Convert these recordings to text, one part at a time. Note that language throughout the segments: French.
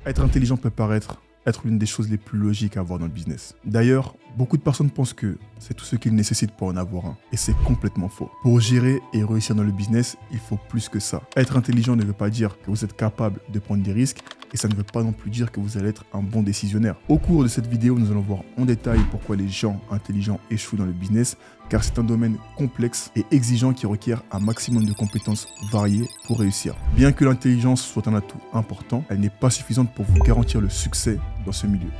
Être intelligent peut paraître être l'une des choses les plus logiques à avoir dans le business. D'ailleurs, beaucoup de personnes pensent que c'est tout ce qu'ils nécessitent pour en avoir un. Et c'est complètement faux. Pour gérer et réussir dans le business, il faut plus que ça. Être intelligent ne veut pas dire que vous êtes capable de prendre des risques, et ça ne veut pas non plus dire que vous allez être un bon décisionnaire. Au cours de cette vidéo, nous allons voir en détail pourquoi les gens intelligents échouent dans le business, car c'est un domaine complexe et exigeant qui requiert un maximum de compétences variées pour réussir. Bien que l'intelligence soit un atout important, elle n'est pas suffisante pour vous garantir le succès dans ce milieu.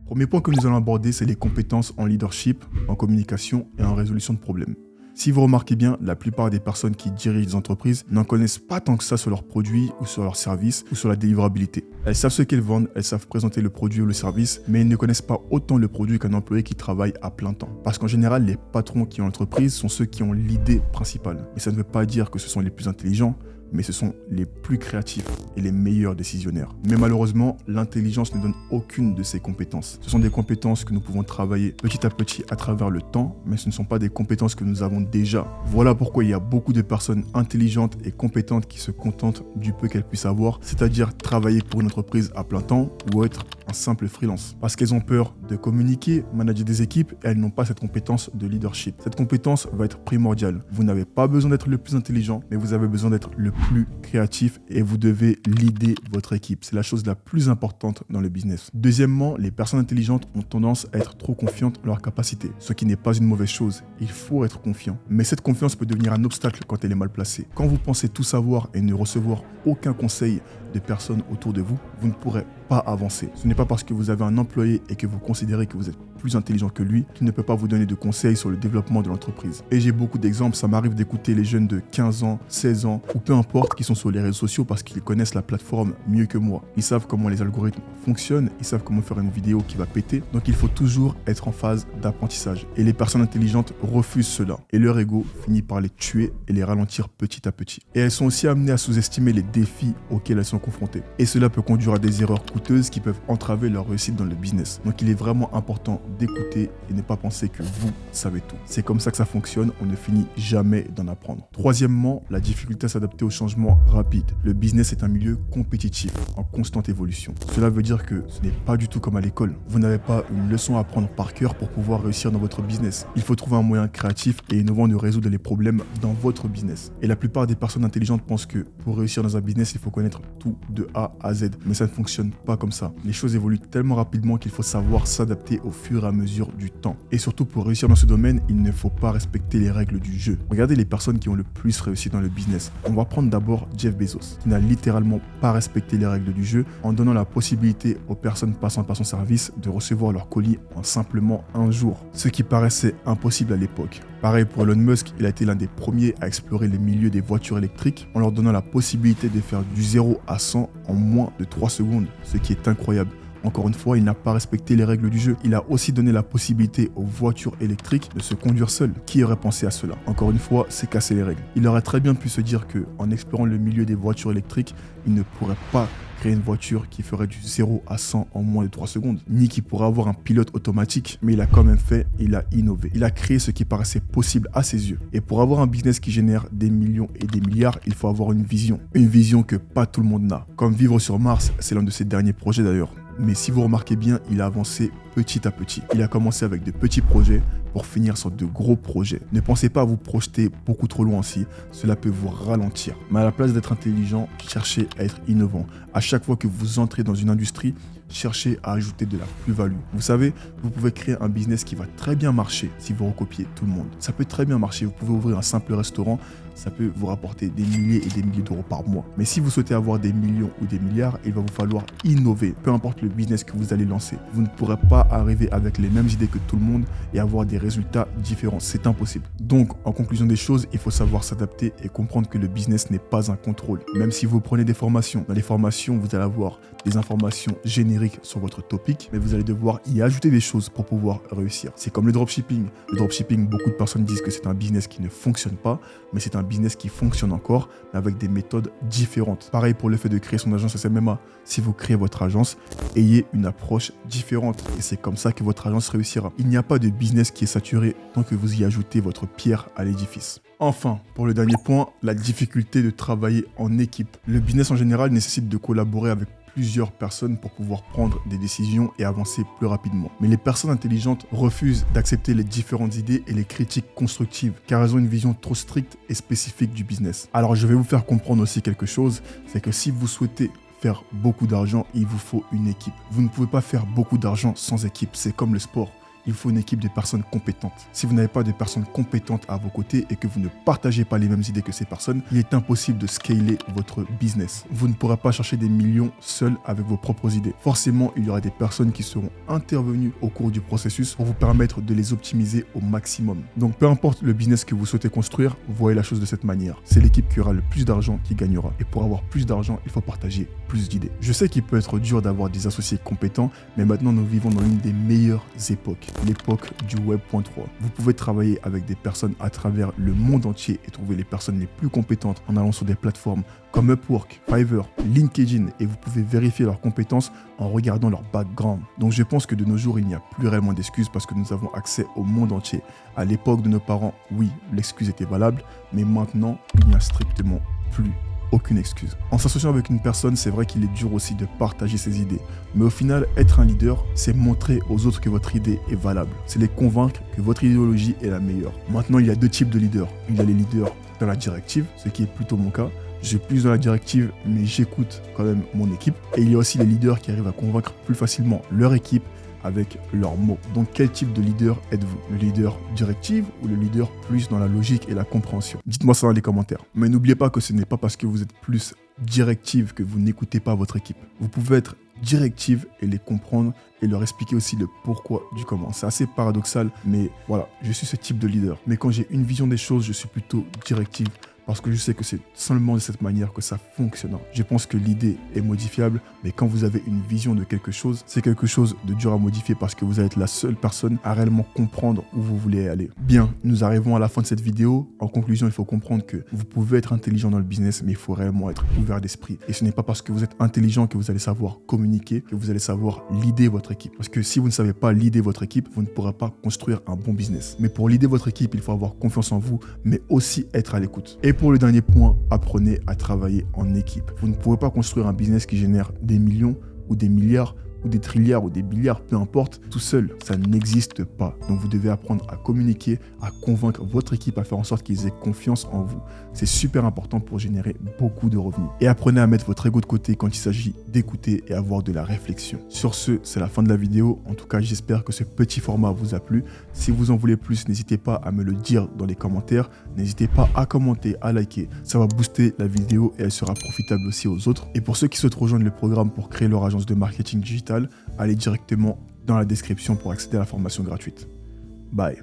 Premier point que nous allons aborder, c'est les compétences en leadership, en communication et en résolution de problèmes. Si vous remarquez bien, la plupart des personnes qui dirigent des entreprises n'en connaissent pas tant que ça sur leurs produits ou sur leurs services ou sur la délivrabilité. Elles savent ce qu'elles vendent, elles savent présenter le produit ou le service, mais elles ne connaissent pas autant le produit qu'un employé qui travaille à plein temps. Parce qu'en général, les patrons qui ont l'entreprise sont ceux qui ont l'idée principale. Et ça ne veut pas dire que ce sont les plus intelligents, mais ce sont les plus créatifs et les meilleurs décisionnaires. Mais malheureusement, l'intelligence ne donne aucune de ces compétences. Ce sont des compétences que nous pouvons travailler petit à petit à travers le temps, mais ce ne sont pas des compétences que nous avons déjà. Voilà pourquoi il y a beaucoup de personnes intelligentes et compétentes qui se contentent du peu qu'elles puissent avoir, c'est-à-dire travailler pour une entreprise à plein temps ou être un simple freelance. Parce qu'elles ont peur de communiquer, manager des équipes et elles n'ont pas cette compétence de leadership. Cette compétence va être primordiale. Vous n'avez pas besoin d'être le plus intelligent, mais vous avez besoin d'être le plus créatif et vous devez leader votre équipe. C'est la chose la plus importante dans le business. Deuxièmement, les personnes intelligentes ont tendance à être trop confiantes en leurs capacités, ce qui n'est pas une mauvaise chose. Il faut être confiant. Mais cette confiance peut devenir un obstacle quand elle est mal placée. Quand vous pensez tout savoir et ne recevoir aucun conseil de personnes autour de vous, vous ne pourrez pas avancer. Ce n'est pas parce que vous avez un employé et que vous considérez que vous êtes plus intelligent que lui qu'il ne peut pas vous donner de conseils sur le développement de l'entreprise. Et j'ai beaucoup d'exemples, ça m'arrive d'écouter les jeunes de 15 ans, 16 ans ou peu importe qui sont sur les réseaux sociaux parce qu'ils connaissent la plateforme mieux que moi. Ils savent comment les algorithmes fonctionnent, ils savent comment faire une vidéo qui va péter, donc il faut toujours être en phase d'apprentissage. Et les personnes intelligentes refusent cela et leur ego finit par les tuer et les ralentir petit à petit. Et elles sont aussi amenées à sous-estimer les défis auxquels elles sont confrontées. Et cela peut conduire à des erreurs coûteuses qui peuvent entraver leur réussite dans le business. Donc il est vraiment important d'écouter et ne pas penser que vous savez tout. C'est comme ça que ça fonctionne, on ne finit jamais d'en apprendre. Troisièmement, la difficulté à s'adapter aux changements rapides. Le business est un milieu compétitif, en constante évolution. Cela veut dire que ce n'est pas du tout comme à l'école. Vous n'avez pas une leçon à apprendre par cœur pour pouvoir réussir dans votre business. Il faut trouver un moyen créatif et innovant de résoudre les problèmes dans votre business. Et la plupart des personnes intelligentes pensent que pour réussir dans un business, il faut connaître tout de A à Z. Mais ça ne fonctionne pas comme ça. Les choses évoluent tellement rapidement qu'il faut savoir s'adapter au fur et à mesure du temps. Et surtout, pour réussir dans ce domaine, il ne faut pas respecter les règles du jeu. Regardez les personnes qui ont le plus réussi dans le business. On va prendre d'abord Jeff Bezos, qui n'a littéralement pas respecté les règles du jeu en donnant la possibilité aux personnes passant par son service de recevoir leur colis en simplement un jour, ce qui paraissait impossible à l'époque. Pareil pour Elon Musk, il a été l'un des premiers à explorer les milieux des voitures électriques en leur donnant la possibilité de faire du 0 à 100 en moins de 3 secondes, ce qui est incroyable. Encore une fois, il n'a pas respecté les règles du jeu. Il a aussi donné la possibilité aux voitures électriques de se conduire seules. Qui aurait pensé à cela? Encore une fois, c'est casser les règles. Il aurait très bien pu se dire qu'en explorant le milieu des voitures électriques, il ne pourrait pas créer une voiture qui ferait du 0 à 100 en moins de 3 secondes, ni qui pourrait avoir un pilote automatique, mais il a quand même fait, il a innové. Il a créé ce qui paraissait possible à ses yeux. Et pour avoir un business qui génère des millions et des milliards, il faut avoir une vision que pas tout le monde n'a. Comme vivre sur Mars, c'est l'un de ses derniers projets d'ailleurs. Mais si vous remarquez bien, il a avancé petit à petit. Il a commencé avec de petits projets pour finir sur de gros projets. Ne pensez pas à vous projeter beaucoup trop loin aussi, cela peut vous ralentir. Mais à la place d'être intelligent, cherchez à être innovant. À chaque fois que vous entrez dans une industrie, cherchez à ajouter de la plus-value. Vous savez, vous pouvez créer un business qui va très bien marcher si vous recopiez tout le monde. Ça peut très bien marcher. Vous pouvez ouvrir un simple restaurant, ça peut vous rapporter des milliers et des milliers d'euros par mois. Mais si vous souhaitez avoir des millions ou des milliards, il va vous falloir innover. Peu importe le business que vous allez lancer, vous ne pourrez pas arriver avec les mêmes idées que tout le monde et avoir des résultats différents. C'est impossible. Donc, en conclusion des choses, il faut savoir s'adapter et comprendre que le business n'est pas un contrôle. Même si vous prenez des formations, dans les formations, vous allez avoir des informations génériques sur votre topic, mais vous allez devoir y ajouter des choses pour pouvoir réussir. C'est comme le dropshipping. Le dropshipping, beaucoup de personnes disent que c'est un business qui ne fonctionne pas, mais c'est un business qui fonctionne encore, mais avec des méthodes différentes. Pareil pour le fait de créer son agence SMMA. Si vous créez votre agence, ayez une approche différente et c'est comme ça que votre agence réussira. Il n'y a pas de business qui est saturé tant que vous y ajoutez votre pierre à l'édifice. Enfin, pour le dernier point, la difficulté de travailler en équipe. Le business en général nécessite de collaborer avec plusieurs personnes pour pouvoir prendre des décisions et avancer plus rapidement. Mais les personnes intelligentes refusent d'accepter les différentes idées et les critiques constructives car elles ont une vision trop stricte et spécifique du business. Alors je vais vous faire comprendre aussi quelque chose, c'est que si vous souhaitez faire beaucoup d'argent, il vous faut une équipe. Vous ne pouvez pas faire beaucoup d'argent sans équipe, c'est comme le sport. Il faut une équipe de personnes compétentes. Si vous n'avez pas de personnes compétentes à vos côtés et que vous ne partagez pas les mêmes idées que ces personnes, il est impossible de scaler votre business. Vous ne pourrez pas chercher des millions seul avec vos propres idées. Forcément, il y aura des personnes qui seront intervenues au cours du processus pour vous permettre de les optimiser au maximum. Donc peu importe le business que vous souhaitez construire, voyez la chose de cette manière. C'est l'équipe qui aura le plus d'argent qui gagnera. Et pour avoir plus d'argent, il faut partager plus d'idées. Je sais qu'il peut être dur d'avoir des associés compétents, mais maintenant nous vivons dans l'une des meilleures époques. L'époque du Web.3. Vous pouvez travailler avec des personnes à travers le monde entier et trouver les personnes les plus compétentes en allant sur des plateformes comme Upwork, Fiverr, LinkedIn et vous pouvez vérifier leurs compétences en regardant leur background. Donc je pense que de nos jours, il n'y a plus réellement d'excuses parce que nous avons accès au monde entier. À l'époque de nos parents, oui, l'excuse était valable, mais maintenant, il n'y a strictement plus aucune excuse. En s'associant avec une personne, c'est vrai qu'il est dur aussi de partager ses idées. Mais au final, être un leader, c'est montrer aux autres que votre idée est valable. C'est les convaincre que votre idéologie est la meilleure. Maintenant, il y a deux types de leaders. Il y a les leaders dans la directive, ce qui est plutôt mon cas. Je suis plus dans la directive, mais j'écoute quand même mon équipe. Et il y a aussi les leaders qui arrivent à convaincre plus facilement leur équipe avec leurs mots. Donc quel type de leader êtes-vous? Le leader directive ou le leader plus dans la logique et la compréhension? Dites-moi ça dans les commentaires. Mais n'oubliez pas que ce n'est pas parce que vous êtes plus directive que vous n'écoutez pas votre équipe. Vous pouvez être directive et les comprendre et leur expliquer aussi le pourquoi du comment. C'est assez paradoxal, mais voilà, je suis ce type de leader. Mais quand j'ai une vision des choses, je suis plutôt directive parce que je sais que c'est seulement de cette manière que ça fonctionnera. Je pense que l'idée est modifiable, mais quand vous avez une vision de quelque chose, c'est quelque chose de dur à modifier parce que vous allez être la seule personne à réellement comprendre où vous voulez aller. Bien, nous arrivons à la fin de cette vidéo. En conclusion, il faut comprendre que vous pouvez être intelligent dans le business, mais il faut réellement être ouvert d'esprit. Et ce n'est pas parce que vous êtes intelligent que vous allez savoir communiquer, que vous allez savoir leader votre équipe. Parce que si vous ne savez pas leader votre équipe, vous ne pourrez pas construire un bon business. Mais pour leader votre équipe, il faut avoir confiance en vous, mais aussi être à l'écoute. Et pour le dernier point, apprenez à travailler en équipe. Vous ne pouvez pas construire un business qui génère des millions ou des milliards ou des trilliards ou des billiards, peu importe, tout seul, ça n'existe pas. Donc vous devez apprendre à communiquer, à convaincre votre équipe, à faire en sorte qu'ils aient confiance en vous. C'est super important pour générer beaucoup de revenus. Et apprenez à mettre votre ego de côté quand il s'agit d'écouter et avoir de la réflexion. Sur ce, c'est la fin de la vidéo. En tout cas, j'espère que ce petit format vous a plu. Si vous en voulez plus, n'hésitez pas à me le dire dans les commentaires. N'hésitez pas à commenter, à liker. Ça va booster la vidéo et elle sera profitable aussi aux autres. Et pour ceux qui souhaitent rejoindre le programme pour créer leur agence de marketing digital, allez directement dans la description pour accéder à la formation gratuite. Bye.